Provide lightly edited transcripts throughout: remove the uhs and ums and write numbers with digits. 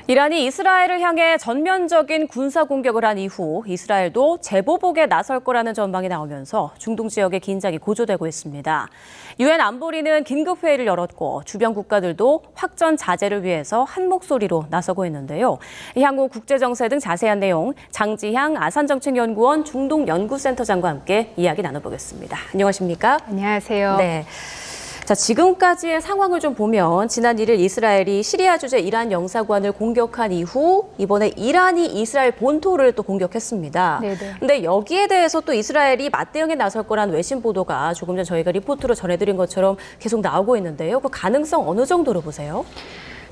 이란이 이스라엘을 향해 전면적인 군사 공격을 한 이후 이스라엘도 재보복에 나설 거라는 전망이 나오면서 중동 지역의 긴장이 고조되고 있습니다. 유엔 안보리는 긴급 회의를 열었고 주변 국가들도 확전 자제를 위해서 한 목소리로 나서고 있는데요. 향후 국제정세 등 자세한 내용 장지향 아산정책연구원 중동연구센터장과 함께 이야기 나눠보겠습니다. 안녕하십니까? 안녕하세요. 네. 자, 지금까지의 상황을 좀 보면 지난 1일 이스라엘이 시리아 주재 이란 영사관을 공격한 이후 이번에 이란이 이스라엘 본토를 또 공격했습니다. 그런데 여기에 대해서 또 이스라엘이 맞대응에 나설 거라는 외신 보도가 조금 전 저희가 리포트로 전해드린 것처럼 계속 나오고 있는데요. 그 가능성 어느 정도로 보세요?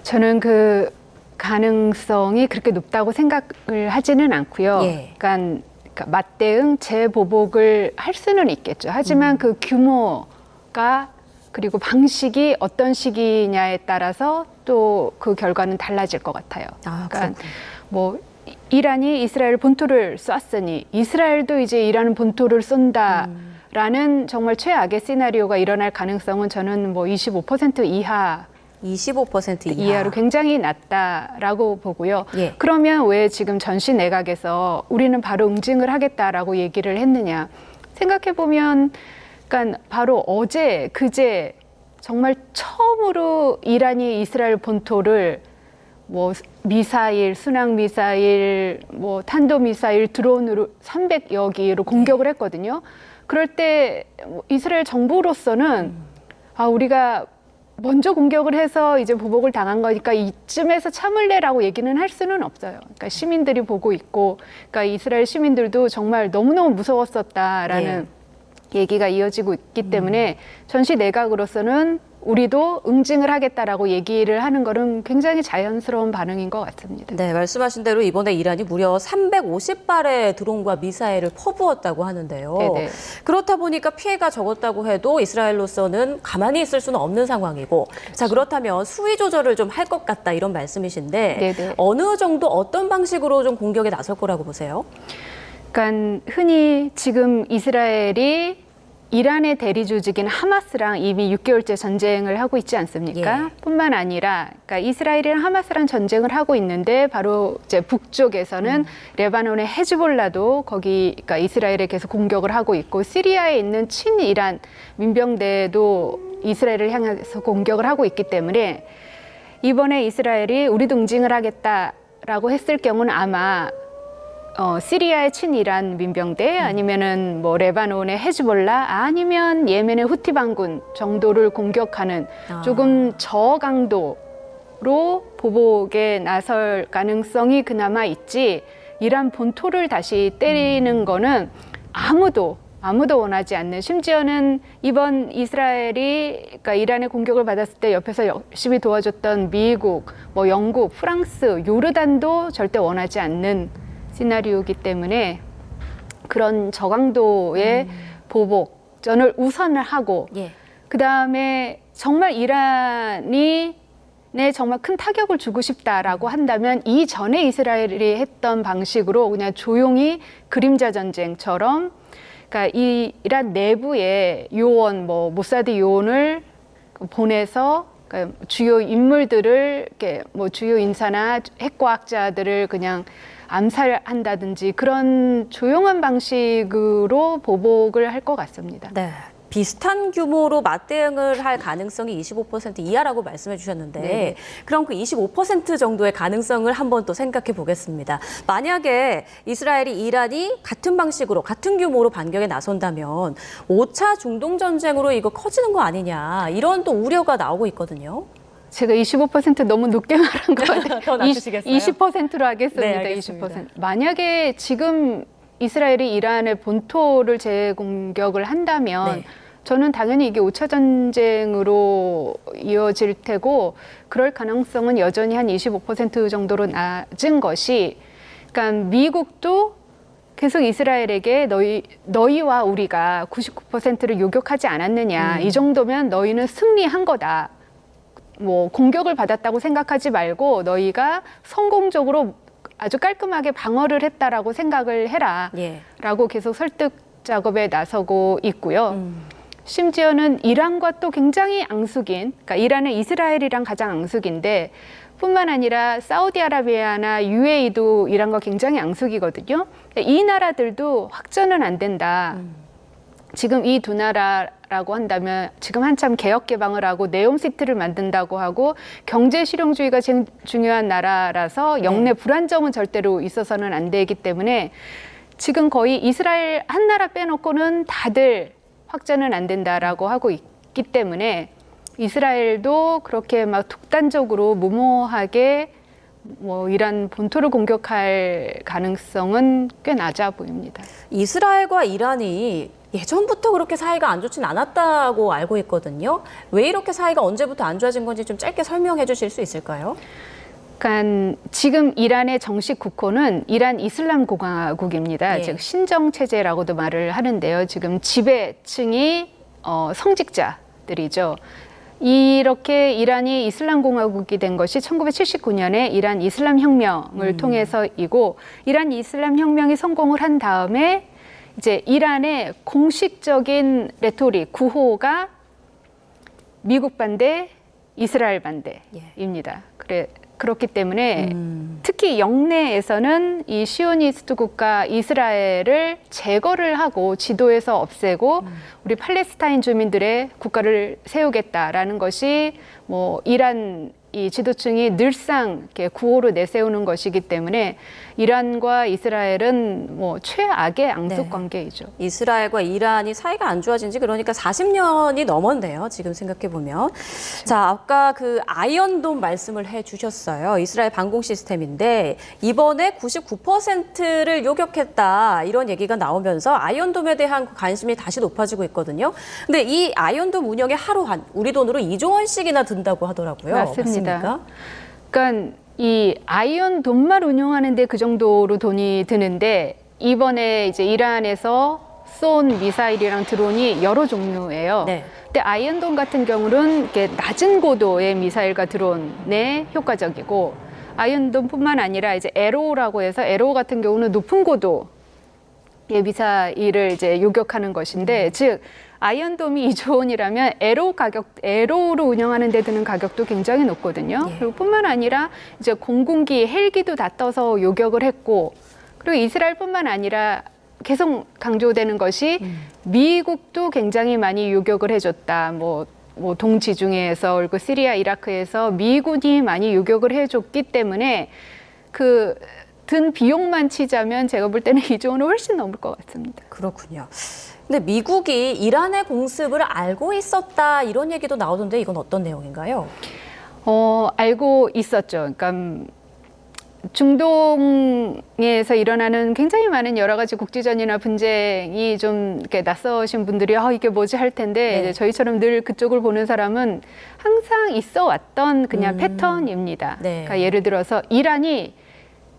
저는 그 가능성이 그렇게 높다고 생각을 하지는 않고요. 그러니까 맞대응, 재보복을 할 수는 있겠죠. 하지만 그 규모가 그리고 방식이 어떤 시기냐에 따라서 또 그 결과는 달라질 것 같아요. 그러니까 뭐 이란이 이스라엘 본토를 쐈으니 이스라엘도 이제 이란 본토를 쏜다라는 정말 최악의 시나리오가 일어날 가능성은 저는 뭐 25% 이하. 25% 이하로 굉장히 낮다라고 보고요. 그러면 왜 지금 전시 내각에서 우리는 바로 응징을 하겠다라고 얘기를 했느냐. 생각해보면 그러니까 바로 어제, 그제 정말 처음으로 이란이 이스라엘 본토를 뭐 미사일, 순항 미사일, 뭐 탄도 미사일, 드론으로 300여 기로 공격을 했거든요. 그럴 때 이스라엘 정부로서는 우리가 먼저 공격을 해서 이제 보복을 당한 거니까 이쯤에서 참을래라고 얘기는 할 수는 없어요. 그러니까 시민들이 보고 있고, 그러니까 이스라엘 시민들도 정말 너무너무 무서웠었다라는 얘기가 이어지고 있기 때문에 전시 내각으로서는 우리도 응징을 하겠다라고 얘기를 하는 거는 굉장히 자연스러운 반응인 것 같습니다. 네, 말씀하신 대로 이번에 이란이 무려 350발의 드론과 미사일을 퍼부었다고 하는데요. 그렇다 보니까 피해가 적었다고 해도 이스라엘로서는 가만히 있을 수는 없는 상황이고, 자, 그렇다면 수위 조절을 좀 할 것 같다 이런 말씀이신데 어느 정도 어떤 방식으로 좀 공격에 나설 거라고 보세요? 그러니까 흔히 지금 이스라엘이 이란의 대리 조직인 하마스랑 이미 6개월째 전쟁을 하고 있지 않습니까? 뿐만 아니라 그러니까 이스라엘이랑 하마스랑 전쟁을 하고 있는데 바로 이제 북쪽에서는 레바논의 헤즈볼라도 거기 그러니까 이스라엘에 계속 공격을 하고 있고 시리아에 있는 친이란 민병대도 이스라엘을 향해서 공격을 하고 있기 때문에 이번에 이스라엘이 우리도 응징을 하겠다라고 했을 경우는 아마 시리아의 친이란 민병대 아니면은 뭐 레바논의 헤즈볼라 아니면 예멘의 후티 반군 정도를 공격하는 조금 저강도로 보복에 나설 가능성이 그나마 있지 이란 본토를 다시 때리는 거는 아무도 원하지 않는, 심지어는 이번 이스라엘이 그러니까 이란의 공격을 받았을 때 옆에서 열심히 도와줬던 미국, 뭐 영국, 프랑스, 요르단도 절대 원하지 않는 시나리오이기 때문에 그런 저강도의 보복전을 우선을 하고 그다음에 정말 이란이 정말 큰 타격을 주고 싶다라고 한다면 이전에 이스라엘이 했던 방식으로 그냥 조용히 그림자 전쟁처럼 그러니까 이란 내부에 요원, 뭐 모사드 요원을 보내서 그러니까 주요 인물들을 이렇게 뭐 주요 인사나 핵과학자들을 그냥 암살한다든지 그런 조용한 방식으로 보복을 할 것 같습니다. 네. 비슷한 규모로 맞대응을 할 가능성이 25% 이하라고 말씀해 주셨는데 그럼 그 25% 정도의 가능성을 한번 또 생각해 보겠습니다. 만약에 이스라엘이 이란이 같은 방식으로 같은 규모로 반격에 나선다면 5차 중동 전쟁으로 이거 커지는 거 아니냐 이런 또 우려가 나오고 있거든요. 제가 25% 너무 높게 말한 것 같아요. 더 낮추시겠어요? 20%로 하겠습니다. 네, 알겠습니다. 20%. 만약에 지금 이스라엘이 이란의 본토를 재공격을 한다면 저는 당연히 이게 5차 전쟁으로 이어질 테고 그럴 가능성은 여전히 한 25% 정도로 낮은 것이 그러니까 미국도 계속 이스라엘에게 너희와 우리가 99%를 요격하지 않았느냐. 이 정도면 너희는 승리한 거다. 뭐 공격을 받았다고 생각하지 말고 너희가 성공적으로 아주 깔끔하게 방어를 했다라고 생각을 해라 라고 계속 설득 작업에 나서고 있고요. 심지어는 이란과 또 굉장히 앙숙인, 그러니까 이란은 이스라엘이랑 가장 앙숙인데 뿐만 아니라 사우디아라비아나 UAE도 이란과 굉장히 앙숙이거든요. 이 나라들도 확전은 안 된다. 지금 이 두 나라라고 한다면 지금 한참 개혁 개방을 하고 네옴시티를 만든다고 하고 경제 실용주의가 제일 중요한 나라라서 영내 불안정은 절대로 있어서는 안 되기 때문에 지금 거의 이스라엘 한 나라 빼놓고는 다들 확전은 안 된다라고 하고 있기 때문에 이스라엘도 그렇게 막 독단적으로 무모하게 뭐 이란 본토를 공격할 가능성은 꽤 낮아 보입니다. 이스라엘과 이란이 예전부터 그렇게 사이가 안 좋진 않았다고 알고 있거든요. 왜 이렇게 사이가 언제부터 안 좋아진 건지 좀 짧게 설명해 주실 수 있을까요? 그러니까 지금 이란의 정식 국호는 이란 이슬람 공화국입니다. 예. 즉 신정 체제라고도 말을 하는데요. 지금 지배층이 성직자들이죠. 이렇게 이란이 이슬람 공화국이 된 것이 1979년에 이란 이슬람 혁명을 통해서이고 이란 이슬람 혁명이 성공을 한 다음에 이제 이란의 공식적인 레토릭 구호가 미국 반대, 이스라엘 반대입니다. 그렇기 때문에 특히 영내에서는 이 시오니스트 국가 이스라엘을 제거를 하고 지도에서 없애고 우리 팔레스타인 주민들의 국가를 세우겠다라는 것이 뭐 이란 이 지도층이 늘상 이렇게 구호로 내세우는 것이기 때문에 이란과 이스라엘은 뭐 최악의 앙숙 관계이죠. 이스라엘과 이란이 사이가 안 좋아진 지 그러니까 40년이 넘었네요. 지금 생각해 보면. 자, 아까 그 아이언돔 말씀을 해 주셨어요. 이스라엘 방공 시스템인데 이번에 99%를 요격했다 이런 얘기가 나오면서 아이언돔에 대한 관심이 다시 높아지고 있거든요. 근데 이 아이언돔 운영에 하루 한 우리 돈으로 2조 원씩이나 든다고 하더라고요. 맞습니다. 맞습니까? 그러니까 이 아이언돔만 운용하는데 그 정도로 돈이 드는데 이번에 이제 이란에서 쏜 미사일이랑 드론이 여러 종류예요. 네. 근데 아이언돔 같은 경우는 이렇게 낮은 고도의 미사일과 드론에 효과적이고 아이언돔뿐만 아니라 이제 에로우라고 해서 에로우 같은 경우는 높은 고도의 미사일을 이제 요격하는 것인데 즉 아이언돔이 2조 원이라면 에로우로 운영하는 데 드는 가격도 굉장히 높거든요. 예. 그리고 뿐만 아니라 이제 공군기, 헬기도 다 떠서 요격을 했고 그리고 이스라엘뿐만 아니라 계속 강조되는 것이 미국도 굉장히 많이 요격을 해줬다. 뭐 동지중해에서 그리고 시리아, 이라크에서 미군이 많이 요격을 해줬기 때문에 그 든 비용만 치자면 제가 볼 때는 2조 원은 훨씬 넘을 것 같습니다. 그렇군요. 근데 미국이 이란의 공습을 알고 있었다 이런 얘기도 나오던데 이건 어떤 내용인가요? 알고 있었죠. 그러니까 중동에서 일어나는 굉장히 많은 여러 가지 국지전이나 분쟁이 좀 이렇게 낯서신 분들이 이게 뭐지 할 텐데 이제 저희처럼 늘 그쪽을 보는 사람은 항상 있어 왔던 그냥 패턴입니다. 네. 그러니까 예를 들어서 이란이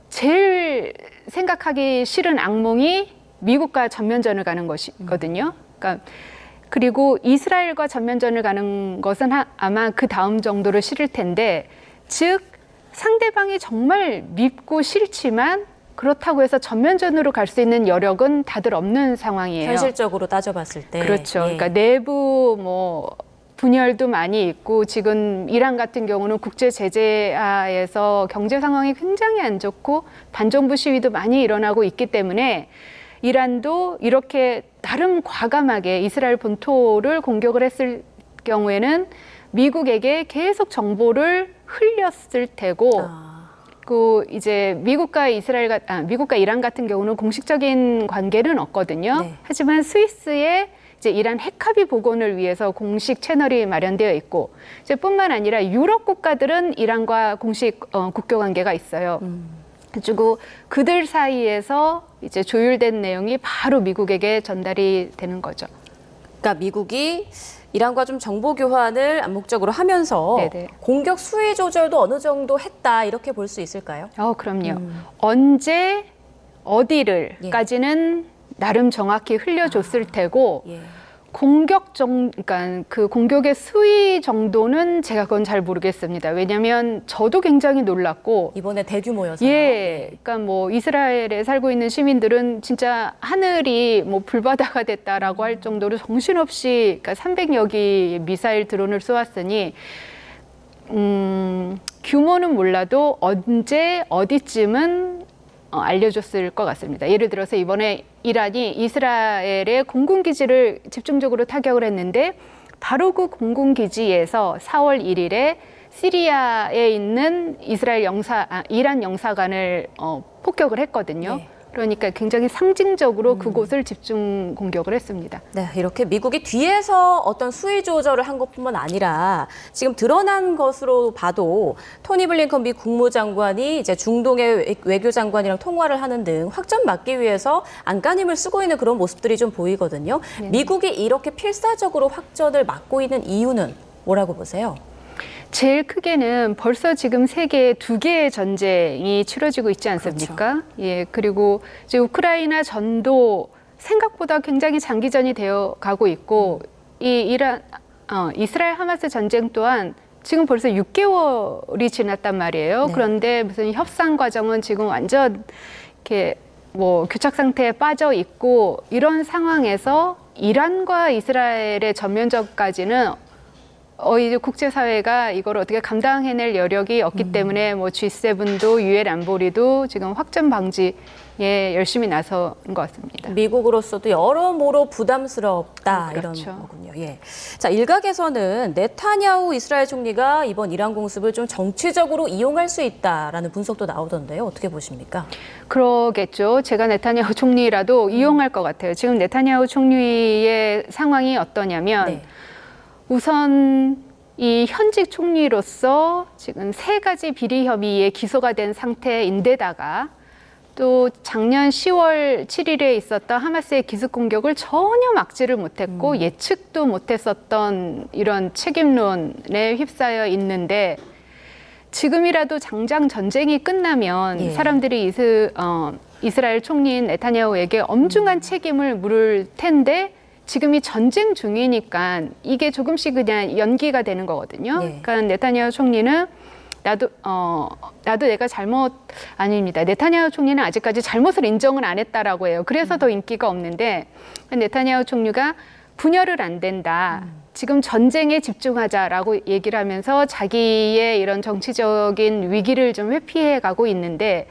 제일 생각하기 싫은 악몽이 미국과 전면전을 가는 것이거든요. 그러니까 그리고 이스라엘과 전면전을 가는 것은 아마 그 다음 정도로 싫을 텐데, 즉 상대방이 정말 밉고 싫지만 그렇다고 해서 전면전으로 갈 수 있는 여력은 다들 없는 상황이에요. 현실적으로 따져봤을 때. 그렇죠. 예. 그러니까 내부 분열도 많이 있고 지금 이란 같은 경우는 국제 제재하에서 경제 상황이 굉장히 안 좋고 반정부 시위도 많이 일어나고 있기 때문에 이란도 이렇게 나름 과감하게 이스라엘 본토를 공격을 했을 경우에는 미국에게 계속 정보를 흘렸을 테고 그 이제 미국과 이란 같은 경우는 공식적인 관계는 없거든요. 네. 하지만 스위스에 이제 이란 핵합의 복원을 위해서 공식 채널이 마련되어 있고, 이제 뿐만 아니라 유럽 국가들은 이란과 공식 국교 관계가 있어요. 그리고 그들 사이에서 이제 조율된 내용이 바로 미국에게 전달이 되는 거죠. 그러니까 미국이 이란과 좀 정보 교환을 암묵적으로 하면서 네네. 공격 수위 조절도 어느 정도 했다 이렇게 볼 수 있을까요? 그럼요. 언제 어디를까지는 나름 정확히 흘려줬을 테고 예. 그러니까 그 공격의 수위 정도는 제가 그건 잘 모르겠습니다. 왜냐하면 저도 굉장히 놀랐고 이번에 대규모여서요. 그러니까 이스라엘에 살고 있는 시민들은 진짜 하늘이 불바다가 됐다라고 할 정도로 정신없이 그러니까 300여 기의 미사일 드론을 쏘았으니 규모는 몰라도 언제 어디쯤은 알려줬을 것 같습니다. 예를 들어서 이번에 이란이 이스라엘의 공군기지를 집중적으로 타격을 했는데 바로 그 공군기지에서 4월 1일에 시리아에 있는 이란 영사관을 폭격을 했거든요. 네. 그러니까 굉장히 상징적으로 그곳을 집중 공격을 했습니다. 네, 이렇게 미국이 뒤에서 어떤 수위 조절을 한 것뿐만 아니라 지금 드러난 것으로 봐도 토니 블링컨 미 국무장관이 이제 중동의 외교장관이랑 통화를 하는 등 확전 막기 위해서 안간힘을 쓰고 있는 그런 모습들이 좀 보이거든요. 네. 미국이 이렇게 필사적으로 확전을 막고 있는 이유는 뭐라고 보세요? 제일 크게는 벌써 지금 세계에 2개의 전쟁이 치러지고 있지 않습니까? 그렇죠. 예, 그리고 이제 우크라이나 전도 생각보다 굉장히 장기전이 되어 가고 있고 이스라엘 하마스 전쟁 또한 지금 벌써 6개월이 지났단 말이에요. 네. 그런데 무슨 협상 과정은 지금 완전 이렇게 뭐 교착 상태에 빠져 있고 이런 상황에서 이란과 이스라엘의 전면전까지는 이제 국제사회가 이걸 어떻게 감당해낼 여력이 없기 때문에 뭐 G7도 유엔 안보리도 지금 확전 방지에 열심히 나선 것 같습니다. 미국으로서도 여러모로 부담스럽다 그렇죠. 이런 거군요. 예. 자, 일각에서는 네타냐후 이스라엘 총리가 이번 이란 공습을 좀 정치적으로 이용할 수 있다라는 분석도 나오던데요. 어떻게 보십니까? 그러겠죠. 제가 네타냐후 총리라도 이용할 것 같아요. 지금 네타냐후 총리의 상황이 어떠냐면 네. 우선 이 현직 총리로서 지금 3가지 비리 혐의에 기소가 된 상태인데다가 또 작년 10월 7일에 있었던 하마스의 기습 공격을 전혀 막지를 못했고 예측도 못했었던 이런 책임론에 휩싸여 있는데 지금이라도 장장 전쟁이 끝나면 예. 사람들이 이스라엘 총리인 네타냐후에게 엄중한 책임을 물을 텐데 지금이 전쟁 중이니까 이게 조금씩 그냥 연기가 되는 거거든요. 예. 그러니까 네타냐후 총리는 나도 내가 아닙니다. 네타냐후 총리는 아직까지 잘못을 인정을 안 했다라고 해요. 그래서 더 인기가 없는데 네타냐후 총리가 분열을 안 된다. 지금 전쟁에 집중하자라고 얘기를 하면서 자기의 이런 정치적인 위기를 좀 회피해 가고 있는데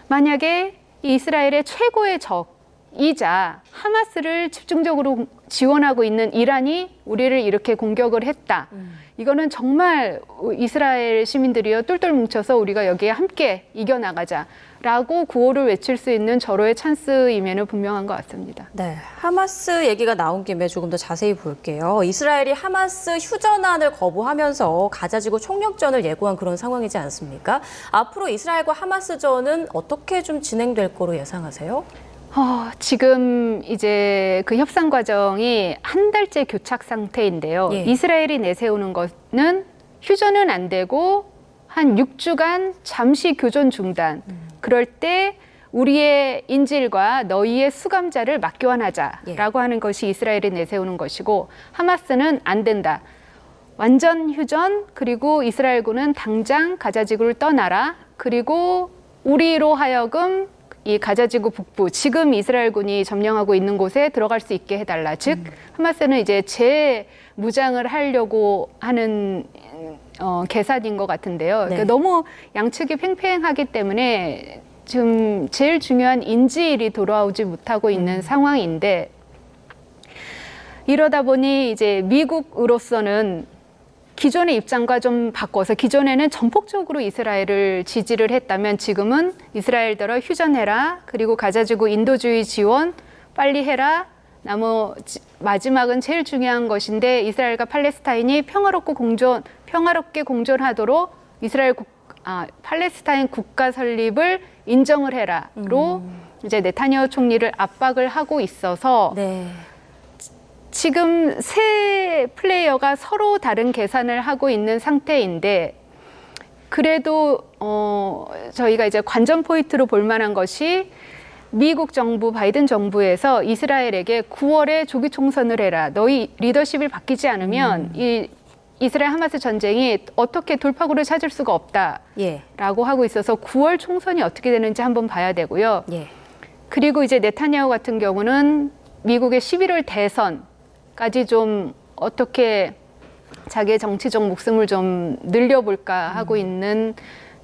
만약에 이스라엘의 최고의 적이자 하마스를 집중적으로 지원하고 있는 이란이 우리를 이렇게 공격을 했다. 이거는 정말 이스라엘 시민들이요 똘똘 뭉쳐서 우리가 여기에 함께 이겨나가자라고 구호를 외칠 수 있는 절호의 찬스임에는 분명한 것 같습니다. 네, 하마스 얘기가 나온 김에 조금 더 자세히 볼게요. 이스라엘이 하마스 휴전안을 거부하면서 가자지구 총력전을 예고한 그런 상황이지 않습니까? 앞으로 이스라엘과 하마스전은 어떻게 좀 진행될 거로 예상하세요? 지금 이제 그 협상 과정이 한 달째 교착 상태인데요. 예. 이스라엘이 내세우는 것은 휴전은 안 되고 한 6주간 잠시 교전 중단. 그럴 때 우리의 인질과 너희의 수감자를 맞교환하자라고 하는 것이 이스라엘이 내세우는 것이고 하마스는 안 된다. 완전 휴전 그리고 이스라엘군은 당장 가자지구를 떠나라. 그리고 우리로 하여금 이 가자지구 북부 지금 이스라엘군이 점령하고 있는 곳에 들어갈 수 있게 해달라. 즉 하마스는 이제 재무장을 하려고 하는 계산인 것 같은데요. 네. 그러니까 너무 양측이 팽팽하기 때문에 지금 제일 중요한 인질이 돌아오지 못하고 있는 상황인데 이러다 보니 이제 미국으로서는 기존의 입장과 좀 바꿔서 기존에는 전폭적으로 이스라엘을 지지를 했다면 지금은 이스라엘더러 휴전해라. 그리고 가자지구 인도주의 지원 빨리 해라. 마지막은 제일 중요한 것인데 이스라엘과 팔레스타인이 평화롭게 공존하도록 팔레스타인 국가 설립을 인정을 해라로 이제 네타냐후 총리를 압박을 하고 있어서 네. 지금 세 플레이어가 서로 다른 계산을 하고 있는 상태인데 그래도 저희가 이제 관전 포인트로 볼 만한 것이 미국 정부 바이든 정부에서 이스라엘에게 9월에 조기 총선을 해라. 너희 리더십을 바뀌지 않으면 이 이스라엘 하마스 전쟁이 어떻게 돌파구를 찾을 수가 없다라고 예. 하고 있어서 9월 총선이 어떻게 되는지 한번 봐야 되고요. 예. 그리고 이제 네타냐후 같은 경우는 미국의 11월 대선까지 좀 어떻게 자기의 정치적 목숨을 좀 늘려볼까 하고 있는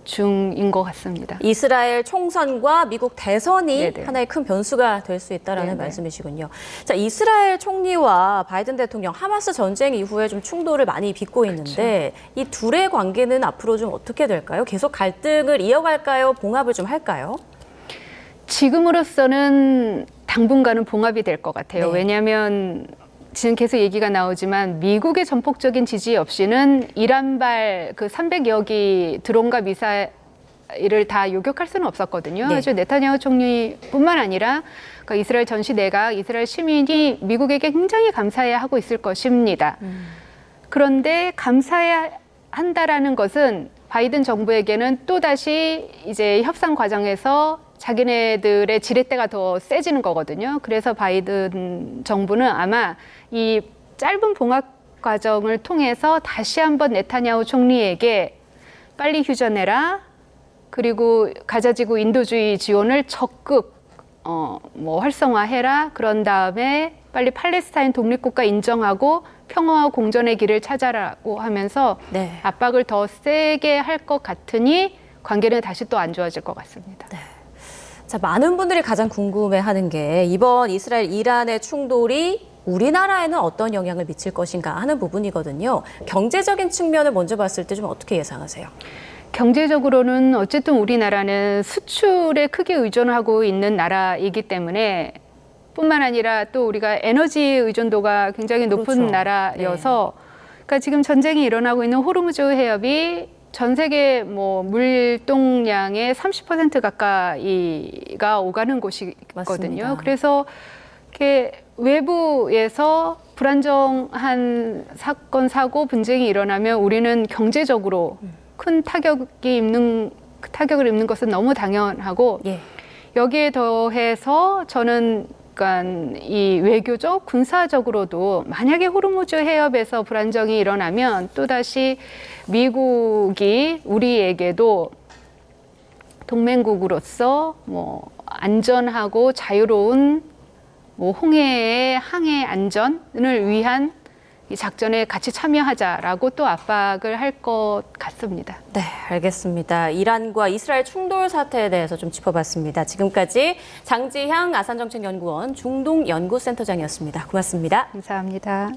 중인 것 같습니다. 이스라엘 총선과 미국 대선이 네네. 하나의 큰 변수가 될 수 있다라는 네네. 말씀이시군요. 자, 이스라엘 총리와 바이든 대통령 하마스 전쟁 이후에 좀 충돌을 많이 빚고 있는데 이 둘의 관계는 앞으로 좀 어떻게 될까요? 계속 갈등을 이어갈까요? 봉합을 좀 할까요? 지금으로서는 당분간은 봉합이 될 것 같아요. 네. 왜냐하면 지금 계속 얘기가 나오지만 미국의 전폭적인 지지 없이는 이란발 그 300여 기 드론과 미사일을 다 요격할 수는 없었거든요. 네. 그래서 네타냐후 총리뿐만 아니라 그러니까 이스라엘 전시 내각, 이스라엘 시민이 미국에게 굉장히 감사해야 하고 있을 것입니다. 그런데 감사해야 한다라는 것은 바이든 정부에게는 또다시 이제 협상 과정에서 자기네들의 지렛대가 더 세지는 거거든요. 그래서 바이든 정부는 아마 이 짧은 봉합 과정을 통해서 다시 한번 네타냐후 총리에게 빨리 휴전해라. 그리고 가자지구 인도주의 지원을 적극 활성화해라. 그런 다음에 빨리 팔레스타인 독립국가 인정하고 평화와 공존의 길을 찾아라고 하면서 네. 압박을 더 세게 할 것 같으니 관계는 다시 또 안 좋아질 것 같습니다. 자, 많은 분들이 가장 궁금해하는 게 이번 이스라엘 이란의 충돌이 우리나라에는 어떤 영향을 미칠 것인가 하는 부분이거든요. 경제적인 측면을 먼저 봤을 때 좀 어떻게 예상하세요? 경제적으로는 어쨌든 우리나라는 수출에 크게 의존하고 있는 나라이기 때문에 뿐만 아니라 또 우리가 에너지 의존도가 굉장히 높은 그렇죠. 나라여서 그러니까 지금 전쟁이 일어나고 있는 호르무즈 해협이 전 세계 물동량의 30% 가까이가 오가는 곳이거든요. 맞습니다. 그래서 이렇게 외부에서 불안정한 사건, 사고, 분쟁이 일어나면 우리는 경제적으로 큰 타격을 입는 것은 너무 당연하고 예. 여기에 더해서 저는 그러니까 이 외교적, 군사적으로도 만약에 호르무즈 해협에서 불안정이 일어나면 또다시 미국이 우리에게도 동맹국으로서 안전하고 자유로운 홍해의 항해 안전을 위한 이 작전에 같이 참여하자라고 또 압박을 할 것 같습니다. 네, 알겠습니다. 이란과 이스라엘 충돌 사태에 대해서 좀 짚어봤습니다. 지금까지 장지향 아산정책연구원 중동연구센터장이었습니다. 고맙습니다. 감사합니다.